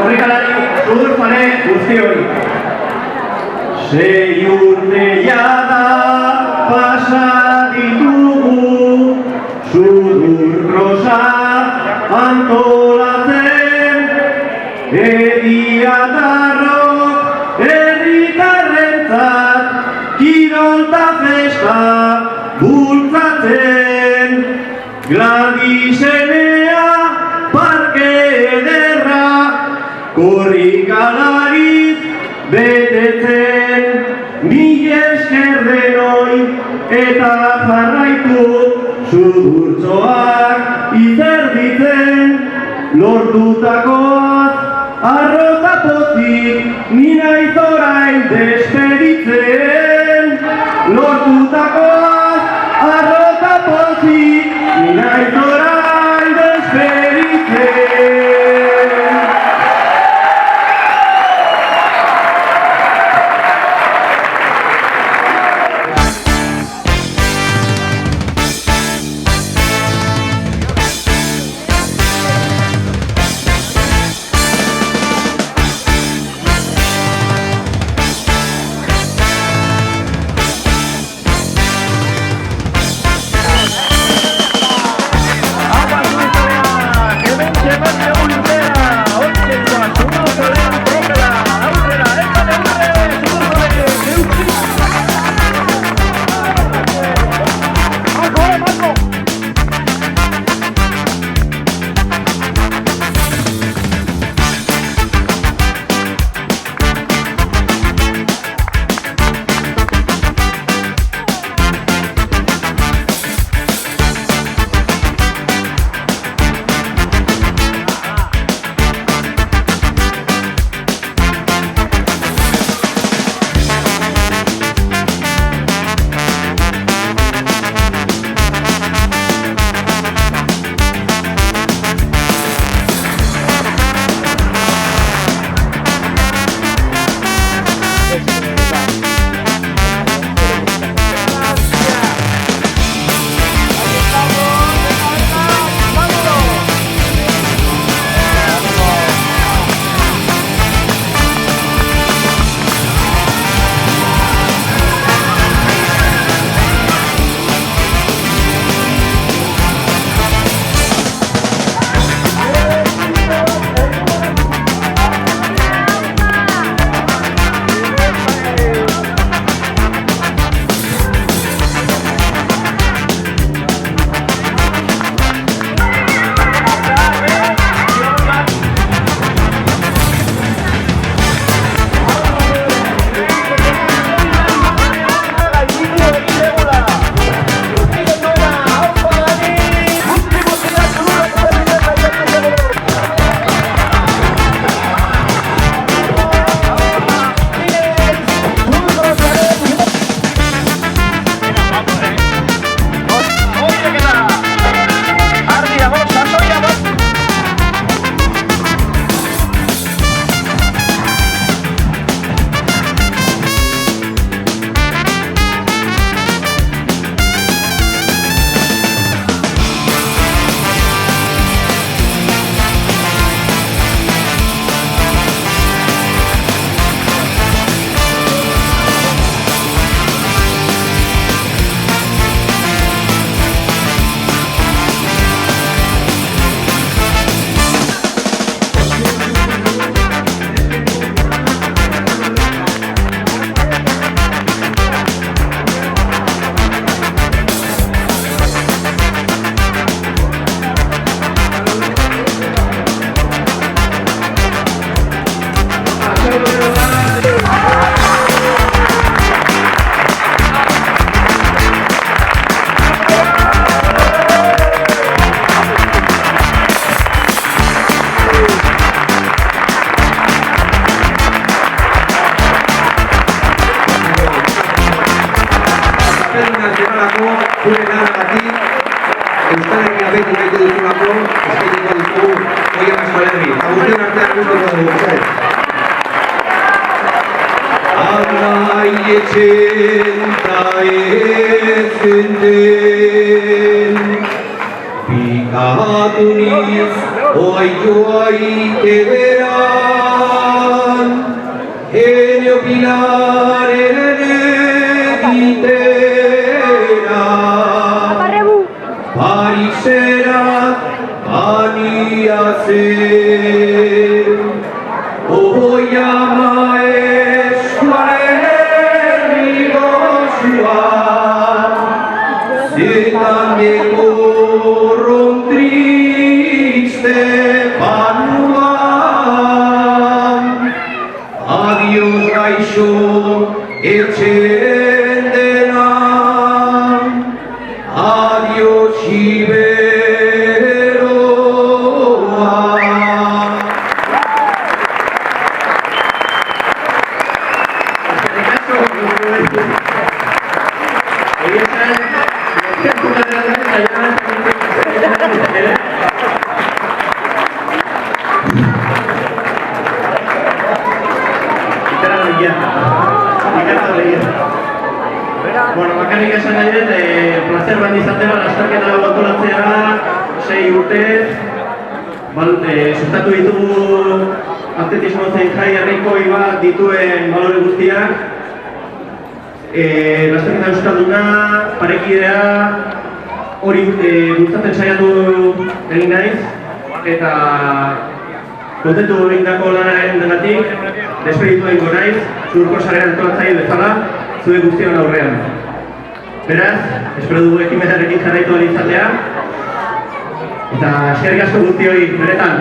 korrikalari surfare guztioi. 6 urte jada pasa ditugu, sudur krosa antolatzen, Ediatarrok herritarrentzat kirolta festa bultzatzen, Gladisenea parke ederra korrikalariz betetzen, mila esker denoi eta jarraitu sudurtzoak izerditzen, lortutakoaz arrota pozik ni naiz orain despeditzen, lortutakoaz arrota pozik ni naiz orain despeditzen. zure lanagatik, Euskalekin abetu nahi duzulako, eskainiko duzu Oian Euskal Herri. Agurten artean guztoko dugu. Alaietxen ta ezen den, pikatuniz oaioa itedera, etxen dena, adios iberoa. Bueno, bakarrik esan nahi dut, placer bat izatera, lasterketa hau antolatzea 6 urtez. Sustatu ditugu atletismo zein jai herrikoi bat dituen balore guztiak. Lasterketa euskalduna, parekidea, hori bultzatzen saiatu egin naiz. Eta kontentu egindako lanaren denatik, despeditu egingo naiz, Surko Sarera antolatzaile bezala, zure guztion aurrean. Beraz, espero dugu ekimenarekin jarraitu ahal izatea. Eta eskerrik asko guztioi, benetan.